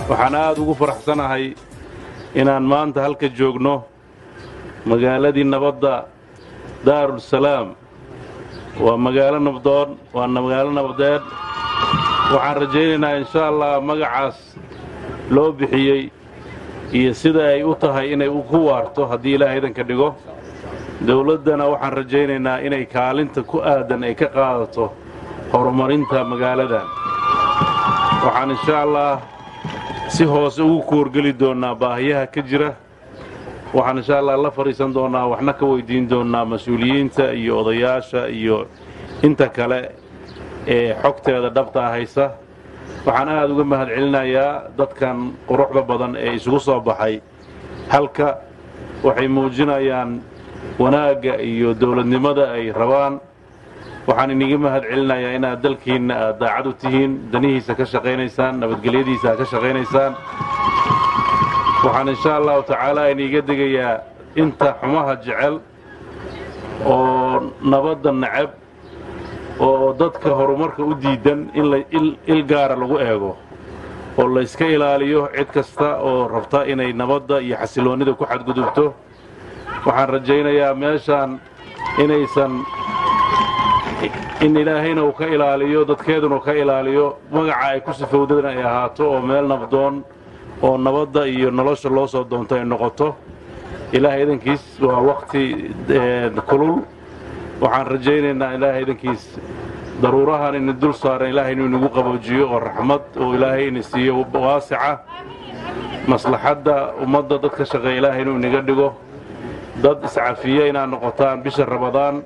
waxaan aad ugu faraxsanahay inaan maanta halka joogno magaaladii nabadda Daarusalaam waa magaalo nabdoon waa magaalo nabadeed waxaan rajaynaynaa insha Allah magacaas loo bixiyay iyo sida ay u tahay inay ku waarto haddii Ilaahay idanka dhigo dawladdana waxaan rajaynaynaa inay kaalinta ku aadan ay ka qaadato horumarinta magaaladan waxaan insha Allah si hoos ugu koorgali doonaa baahiyaha ka jira waxaan insha Allah la fariisan doonaa waxna ka weydiin doonaa mas'uuliyiinta iyo odayaasha iyo inta kale ee xogteeda dhabta haysa waxaan aad uga mahad celinayaa dadkan quruxda badan ee isugu soo baxay halka waxay muujinayaan wanaaga iyo dawladnimada ay rabaan waxaan iniga mahad celinayaa inaad dalkiina daacad u tihiin danihiisa ka shaqeynaysaan nabadgelyadiisa ka shaqeynaysaan waxaan insha Allah ta'ala iniga digayaa inta xumaha jecel oo nabadda nacab oo dadka horumarka u diidan in il gaar lagu eego oo la iska ilaaliyo cid kasta oo rabta inay nabadda iyo xasiloonida ku xadgudubto waxaan rajaynayaa meeshan inaysan in Ilaahayna uu ka ilaaliyo dadkeeduna ka ilaaliyo magaca ay ku sifowdeen ay ahaato oo meel nabdoon oo nabadda iyo nolosha loo soo doonto ay noqoto Ilaahay idankiis waa waqti kulul waxaan rajaynaynaa Ilaahay idankiis daruurahan in dul saaran Ilaahay inuu nagu qaboojiyo oo raxmad oo Ilaahay in siiyo waasica maslaxadda ummadda dadka shaqeeya Ilaahay inuu naga dhigo dad iscafiya inaan noqotaan bisha Ramadaan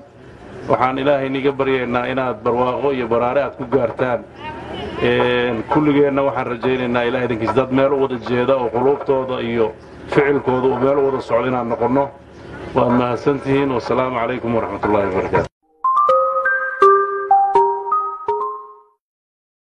waxaan Ilaahay niga baryaynaa inaad barwaaqo iyo baraare aad ku gaartaan kulligeena waxaan rajaynaynaa Ilaahay idankiis dad meel u wada jeeda oo qulubtooda iyo ficilkooda meel u wada socdo inaan noqono waan mahadsantihiin wassalaamu calaykum waraxmatullaahi wabarakaatuh